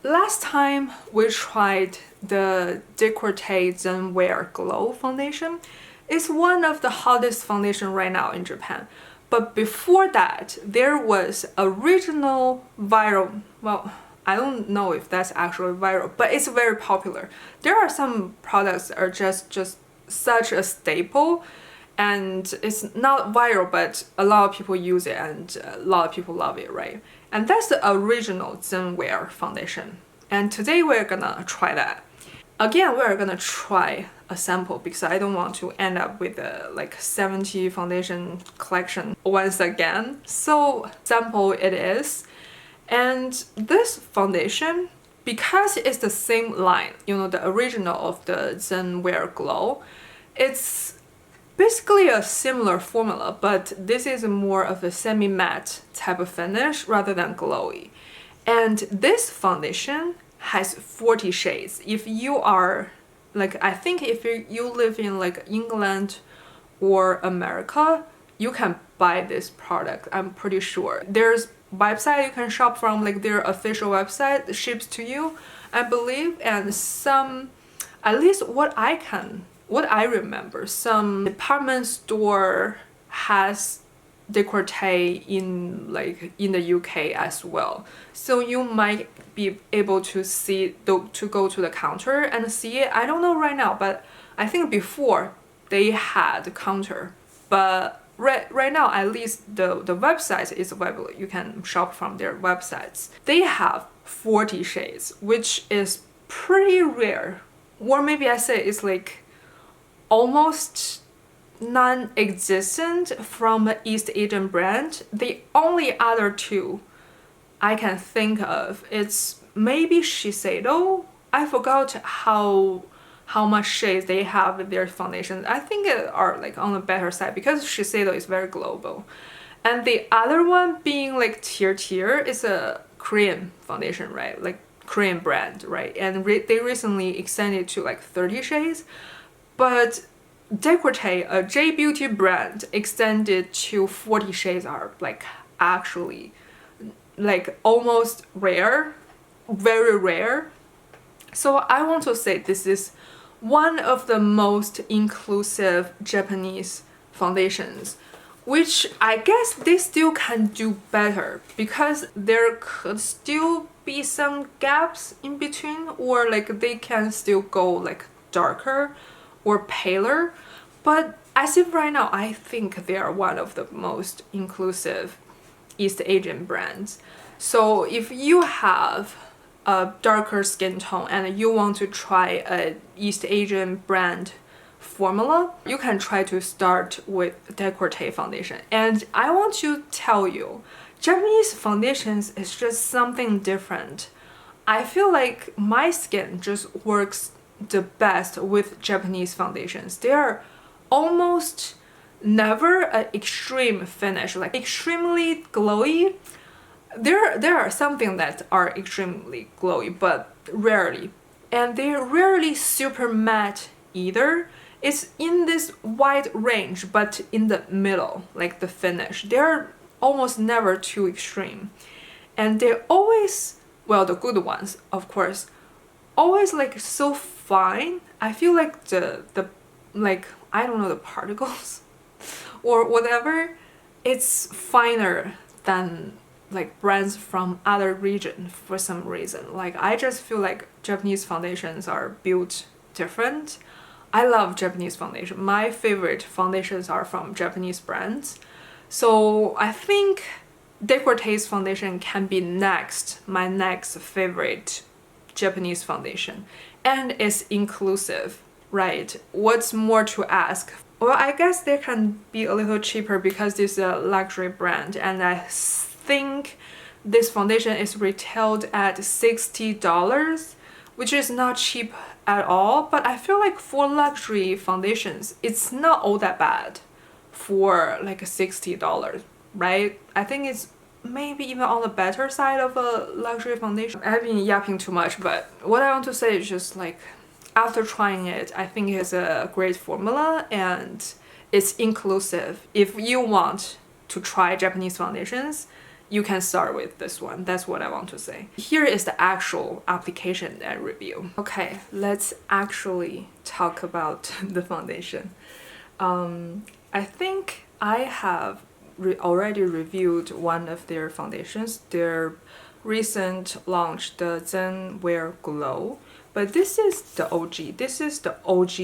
last time we tried the Decorte Zen Wear Glow foundation. It's one of the hottest foundation right now in Japan. But before that, there was original viral, well, I don't know if that's actually viral, but it's very popular. There are some products that are just such a staple, and it's not viral, but a lot of people use it and a lot of people love it, right? And that's the original Zen Wear foundation. And today we're gonna try that. Again, we're gonna try a sample because I don't want to end up with a like 70 foundation collection once again. So sample it is. And this foundation, because it's the same line, you know, the original of the Zen Wear Glow, it's basically a similar formula, but this is more of a semi-matte type of finish rather than glowy. And this foundation has 40 shades. If you are like, I think if you live in like England or America, you can buy this product, I'm pretty sure. There's website you can shop from, like their official website that ships to you, I believe, and some, at least what I remember, some department store has Decorte in the UK as well. So you might be able to see, to go to the counter and see it. I don't know right now, but I think before they had a counter. But right now, at least the website is available. You can shop from their websites. They have 40 shades, which is pretty rare. Or maybe I say it's like almost non-existent from an East Asian brand. The only other two I can think of, it's maybe Shiseido. I forgot how much shades they have with their foundations. I think it are like on the better side because Shiseido is very global. And the other one being like Tier is a Korean foundation, right? Like Korean brand, right? And they recently extended to like 30 shades. But Decorte, a J-Beauty brand, extended to 40 shades are like actually like almost rare, very rare. So I want to say this is one of the most inclusive Japanese foundations, which I guess they still can do better because there could still be some gaps in between, or like they can still go like darker or paler. But as of right now, I think they are one of the most inclusive East Asian brands. So if you have a darker skin tone and you want to try a East Asian brand formula, you can try to start with Decorte foundation. And I want to tell you, Japanese foundations is just something different. I feel like my skin just works the best with Japanese foundations. They are almost never an extreme finish, like extremely glowy. There are something that are extremely glowy, but rarely. And they're rarely super matte either. It's in this wide range, but in the middle, like the finish. They're almost never too extreme. And they're always, well, the good ones, of course, always like so fine. I feel like the like, I don't know, the particles or whatever, it's finer than like brands from other region for some reason. Like I just feel like Japanese foundations are built different. I love Japanese foundation. My favorite foundations are from Japanese brands. So I think Decorte's foundation can be my next favorite Japanese foundation. And it's inclusive, right? What's more to ask? Well, I guess they can be a little cheaper because this is a luxury brand, and I think this foundation is retailed at $60, which is not cheap at all. But I feel like for luxury foundations, it's not all that bad for like $60, right? I think it's maybe even on the better side of a luxury foundation. I've been yapping too much, but what I want to say is just like, after trying it, I think it's a great formula and it's inclusive. If you want to try Japanese foundations, you can start with this one. That's what I want to say. Here is the actual application and review. Okay, let's actually talk about the foundation. I think I have already reviewed one of their foundations, their recent launch, the Zen Wear Glow. But this is the OG. This is the OG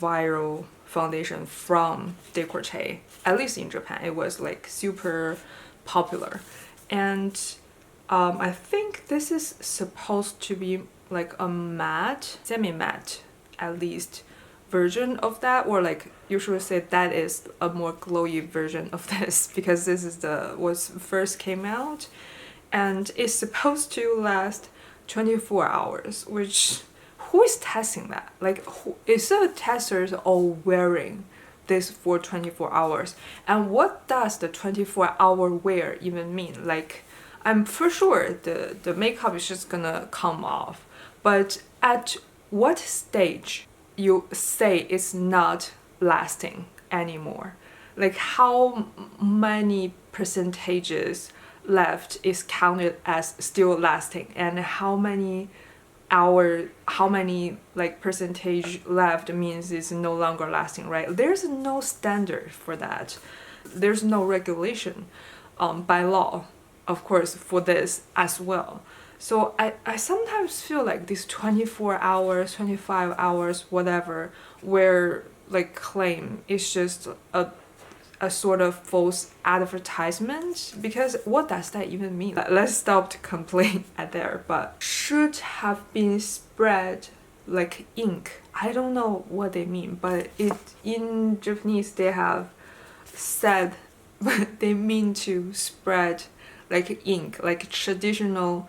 viral foundation from Decorte. At least in Japan, it was like super popular. And I think this is supposed to be like a matte, semi-matte at least, version of that, or like you should say that is a more glowy version of this, because this is the was first came out, and it's supposed to last 24 hours, which who is testing that? Like, who is the testers all wearing this for 24 hours? And what does the 24-hour wear even mean? Like, I'm for sure the makeup is just gonna come off, but at what stage you say it's not lasting anymore? Like, how many percentages left is counted as still lasting, and how many like percentage left means it's no longer lasting, right? There's no standard for that. There's no regulation by law, of course, for this as well. So I sometimes feel like these 24 hours, 25 hours, whatever, where like claim is just a sort of false advertisement, because what does that even mean? Let's stop to complain at there, but should have been spread like ink. I don't know what they mean, but it in Japanese they have said they mean to spread like ink, like traditional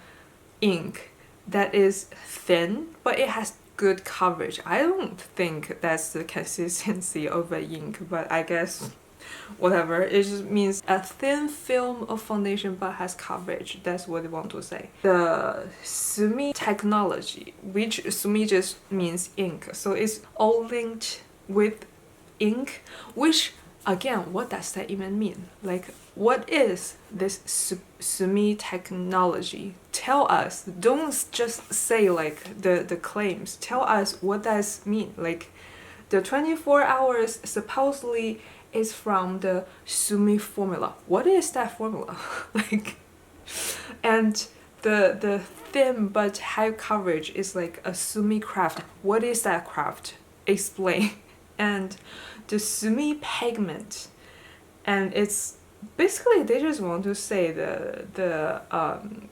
ink that is thin, but it has good coverage. I don't think that's the consistency of an ink, but I guess whatever. It just means a thin film of foundation but has coverage. That's what they want to say. The Sumi technology, which Sumi just means ink, so it's all linked with ink, which again, what does that even mean? Like, what is this Sumi technology? Tell us. Don't just say like the claims. Tell us what does mean. Like, the 24 hours supposedly is from the Sumi formula. What is that formula? Like, and the thin but high coverage is like a Sumi craft. What is that craft? Explain. And the Sumi pigment, and it's basically they just want to say the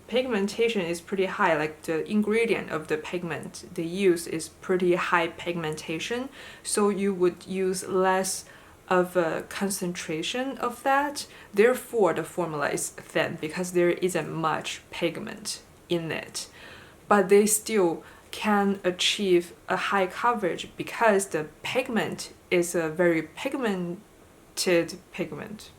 pigmentation is pretty high, like the ingredient of the pigment they use is pretty high pigmentation, so you would use less of a concentration of that, therefore the formula is thin because there isn't much pigment in it, but they still can achieve a high coverage because the pigment is a very pigmented pigment.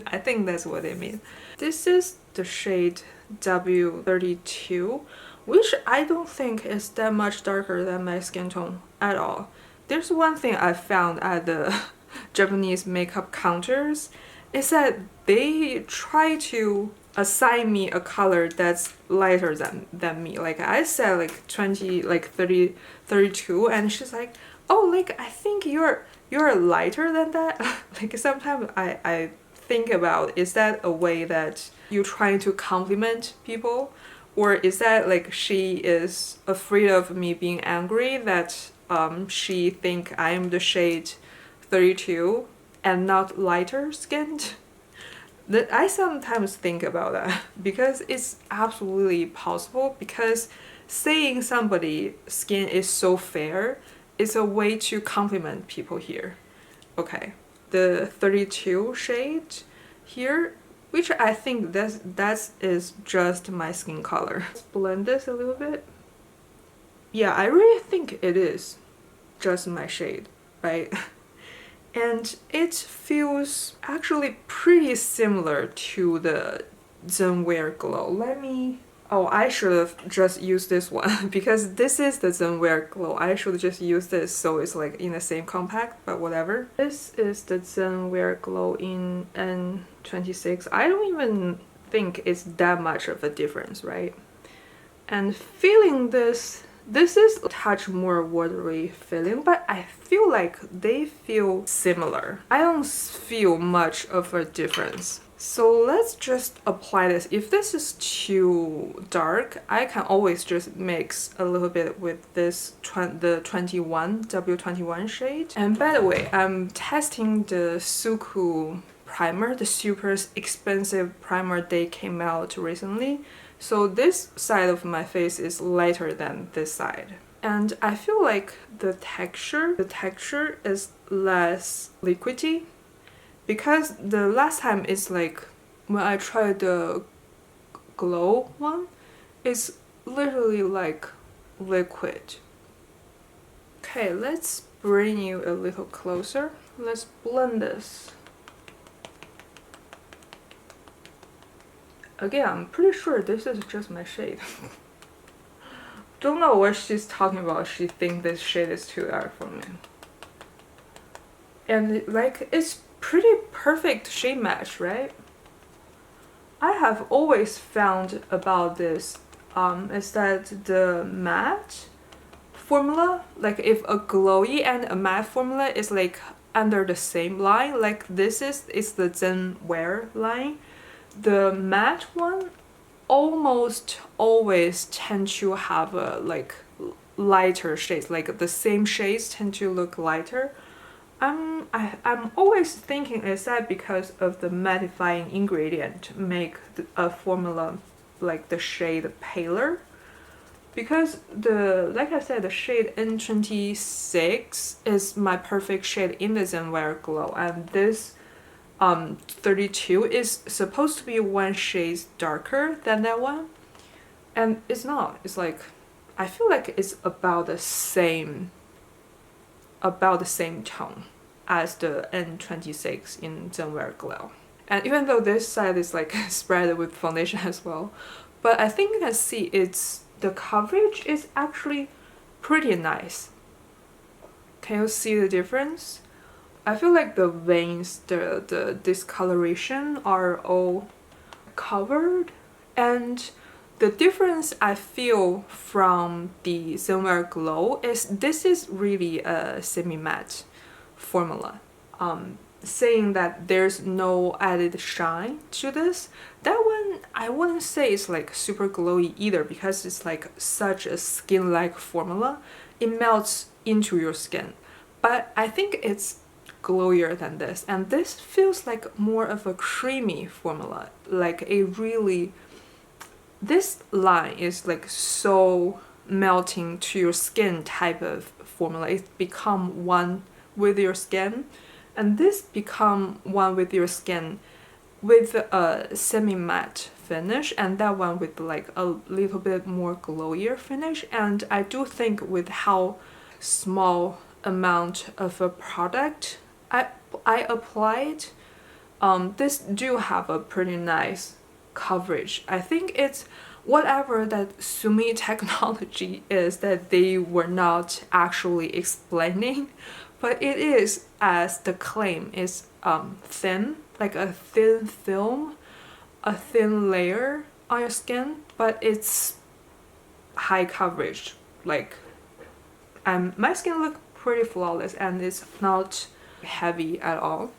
I think that's what they mean. This is the shade W32, which I don't think is that much darker than my skin tone at all. There's one thing I found at the Japanese makeup counters is that they try to assign me a color that's lighter than me. Like, I said like 20, like 30, 32, and she's like, oh, like I think you're lighter than that. Like, sometimes I think about, is that a way that you're trying to compliment people, or is that like she is afraid of me being angry that she think I am the shade 32 and not lighter skinned? That I sometimes think about that, because it's absolutely possible, because saying somebody's skin is so fair is a way to compliment people here. Okay, the 32 shade here, which I think that is just my skin color. Let's blend this a little bit. Yeah, I really think it is just my shade, right? And it feels actually pretty similar to the Zen Wear Glow. Let me... Oh, I should have just used this one because this is the Zen Wear Glow. I should just use this so it's like in the same compact, but whatever. This is the Zen Wear Glow in N26. I don't even think it's that much of a difference, right? And feeling this is a touch more watery feeling, but I feel like they feel similar. I don't feel much of a difference. So let's just apply this. If this is too dark, I can always just mix a little bit with this the W21 shade. And by the way, I'm testing the SUQQU primer, the super expensive primer they came out recently. So this side of my face is lighter than this side. And I feel like the texture is less liquidy. Because the last time is like when I tried the glow one, it's literally like liquid. Okay, let's bring you a little closer. Let's blend this. Again, I'm pretty sure this is just my shade. Don't know what she's talking about. She thinks this shade is too dark for me. And like, it's pretty perfect shade match, right? I have always found about this is that the matte formula, like if a glowy and a matte formula is like under the same line, like this is the Zen Wear line, the matte one almost always tend to have a like lighter shades, like the same shades tend to look lighter. I'm always thinking, is that because of the mattifying ingredient make a formula like the shade paler? Because like I said, the shade N26 is my perfect shade in the Zen Wear Glow, and this 32 is supposed to be one shade darker than that one, and it's not. It's like, I feel like it's about the same tone as the N26 in Zen Wear Glow. And even though this side is like spread with foundation as well, but I think you can see the coverage is actually pretty nice. Can you see the difference? I feel like the veins, the discoloration are all covered, and the difference I feel from the Zen Wear Glow is this is really a semi-matte formula. Saying that there's no added shine to this. That one, I wouldn't say it's like super glowy either, because it's like such a skin-like formula. It melts into your skin. But I think it's glowier than this, and this feels like more of a creamy formula. Like a really, this line is like so melting to your skin type of formula. It's become one with your skin, and this become one with your skin with a semi-matte finish, and that one with like a little bit more glowier finish. And I do think with how small amount of a product I applied, this do have a pretty nice coverage. I think it's whatever that Sumi technology is that they were not actually explaining, but it is, as the claim is, thin, like a thin film, a thin layer on your skin, but it's high coverage. Like, my skin look pretty flawless, and it's not heavy at all.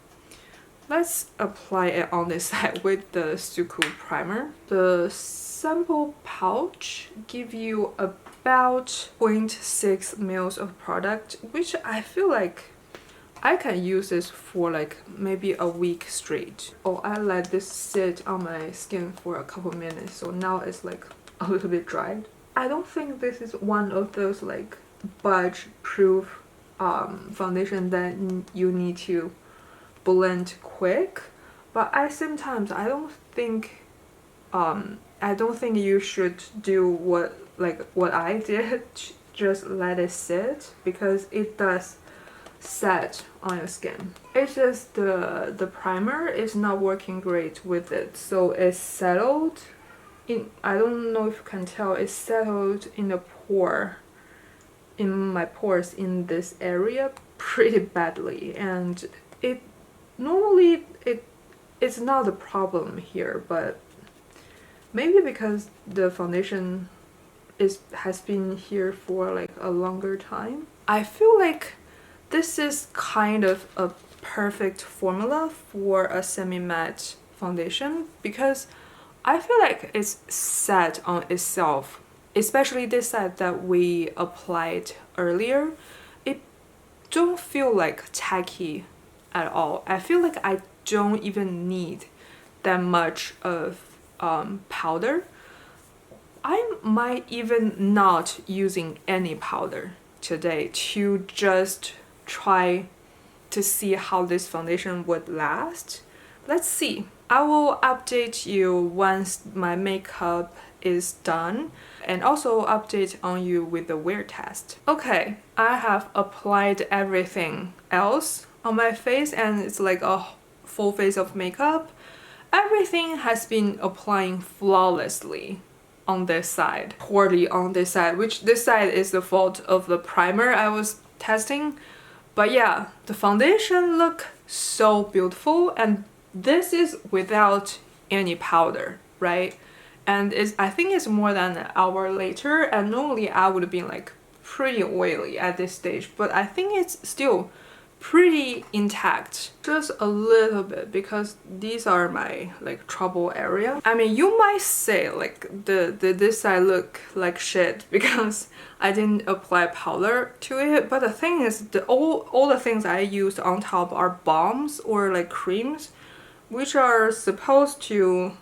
Let's apply it on this side with the SUQQU primer. The sample pouch give you about 0.6 mils of product, which I feel like I can use this for like maybe a week straight. Oh, I let this sit on my skin for a couple minutes, so now it's like a little bit dried. I don't think this is one of those like budge proof foundation that you need to blend quick, but at the same time I don't think you should do what I did, just let it sit, because it does set on your skin. It's just the primer is not working great with it, so it's settled in, I don't know if you can tell, it's settled in the pore, in my pores in this area pretty badly, and it normally it's not a problem here, but Maybe because the foundation has been here for like a longer time. I feel like this is kind of a perfect formula for a semi-matte foundation because I feel like it's set on itself, especially this side that we applied earlier. It don't feel like tacky at all. I feel like I don't even need that much of powder. I might even not using any powder today to just try to see how this foundation would last. Let's see. I will update you once my makeup is done and also update on you with the wear test. Okay, I have applied everything else on my face and it's like a full face of makeup. Everything has been applying flawlessly on this side, poorly on this side, which this side is the fault of the primer I was testing. But yeah, the foundation look so beautiful, and this is without any powder, right? And I think it's more than an hour later, and normally I would have been like pretty oily at this stage, but I think it's still pretty intact, just a little bit, because these are my like trouble area. I mean, you might say like this side look like shit because I didn't apply powder to it, but the thing is, all the things I used on top are balms or like creams, which are supposed to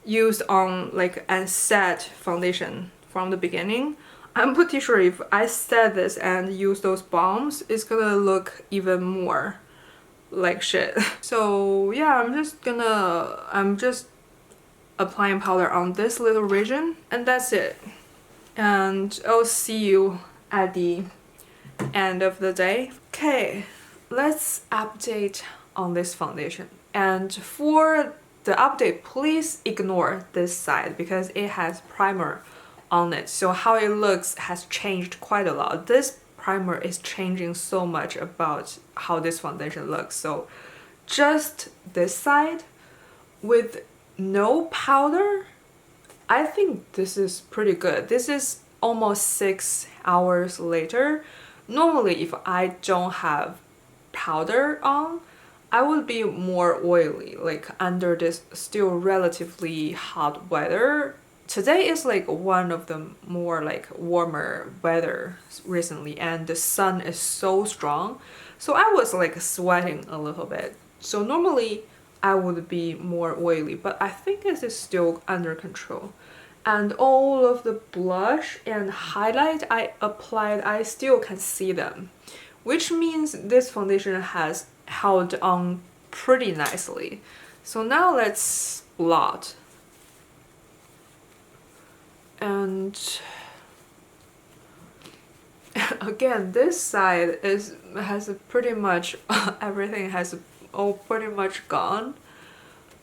use on like and set foundation from the beginning. I'm pretty sure if I set this and use those balms, it's gonna look even more like shit. So yeah, I'm just applying powder on this little region, and that's it. And I'll see you at the end of the day. Okay, let's update on this foundation. And for the update, please ignore this side because it has primer on it, so how it looks has changed quite a lot. This primer is changing so much about how this foundation looks, so just this side with no powder, I think this is pretty good. This is almost 6 hours later. Normally if I don't have powder on, I would be more oily like under this still relatively hot weather. Today is like one of the more like warmer weather recently, and the sun is so strong, so I was like sweating a little bit. So normally I would be more oily, but I think this is still under control. And all of the blush and highlight I applied, I still can see them, which means this foundation has held on pretty nicely. So now let's blot. And again, this side has pretty much everything has all pretty much gone.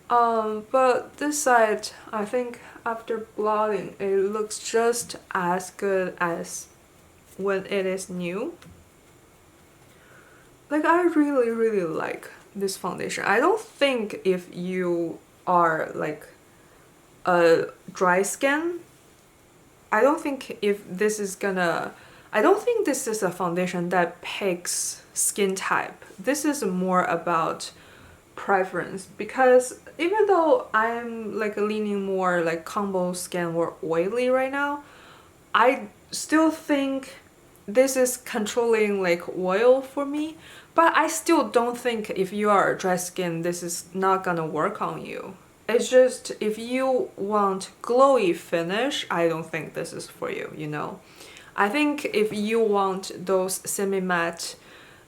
But this side, I think after blotting, it looks just as good as when it is new. Like, I really like this foundation. I don't think if you are like a dry skin, I don't think this is a foundation that picks skin type. This is more about preference, because even though I'm like leaning more like combo skin or oily right now, I still think this is controlling like oil for me. But I still don't think if you are dry skin, this is not gonna work on you. It's just if you want glowy finish, I don't think this is for you, you know. I think if you want those semi-matte,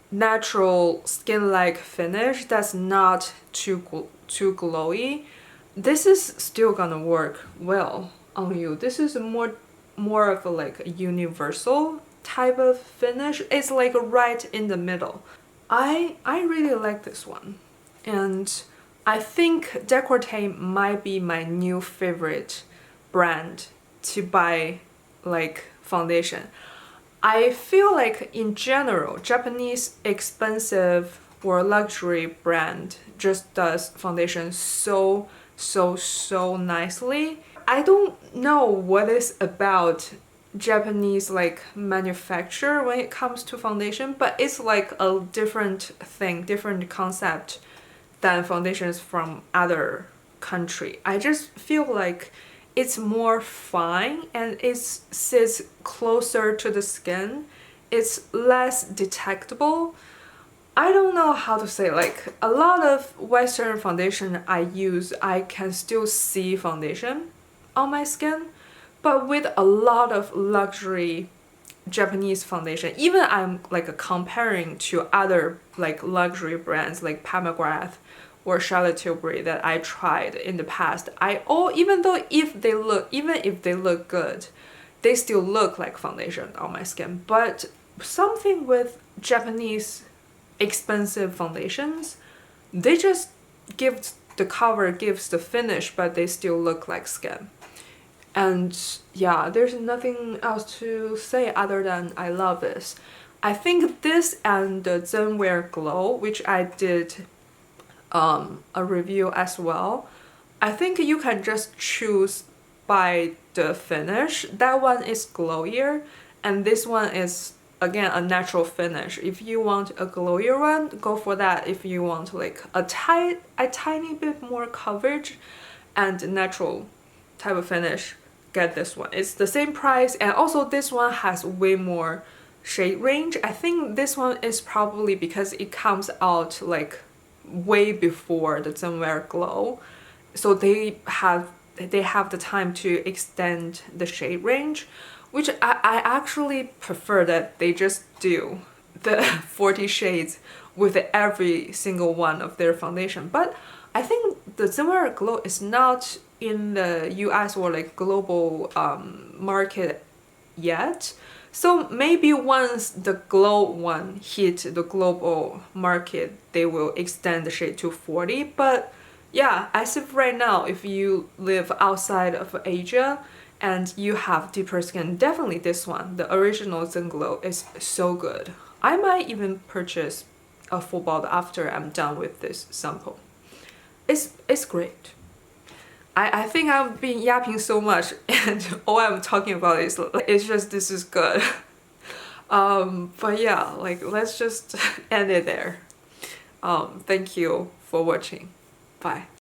natural skin-like finish that's not too glowy, this is still gonna work well on you. This is more of a like a universal type of finish. It's like right in the middle. I really like this one, and I think Decorte might be my new favorite brand to buy like foundation. I feel like in general, Japanese expensive or luxury brand just does foundation so nicely. I don't know what is about Japanese like manufacture when it comes to foundation, but it's like a different thing, different concept than foundations from other country. I just feel like it's more fine and it sits closer to the skin. It's less detectable. I don't know how to say, like a lot of Western foundation I use, I can still see foundation on my skin, but with a lot of luxury Japanese foundation, even I'm like comparing to other like luxury brands like Pomegranate or Charlotte Tilbury that I tried in the past, even though even if they look good, they still look like foundation on my skin. But something with Japanese expensive foundations, they just give the cover gives the finish, but they still look like skin. And yeah, there's nothing else to say other than I love this. I think this and the Zenwear Glow, which I did a review as well, I think you can just choose by the finish. That one is glowier, and this one is again a natural finish. If you want a glowier one, go for that. If you want like a tiny bit more coverage and natural type of finish, get this one. It's the same price, and also this one has way more shade range. I think this one is probably because it comes out like way before the Zenwear Glow, so they have the time to extend the shade range, which I actually prefer that they just do the 40 shades with every single one of their foundation. But I think the Zenwear Glow is not in the US or like global market yet. So maybe once the Glow one hit the global market, they will extend the shade to 40. But yeah, as of right now, if you live outside of Asia and you have deeper skin, definitely this one, the original Zen Glow, is so good. I might even purchase a full bottle after I'm done with this sample. It's great. I think I've been yapping so much and all I'm talking about is it's just this is good. But yeah, like let's just end it there. Thank you for watching. Bye.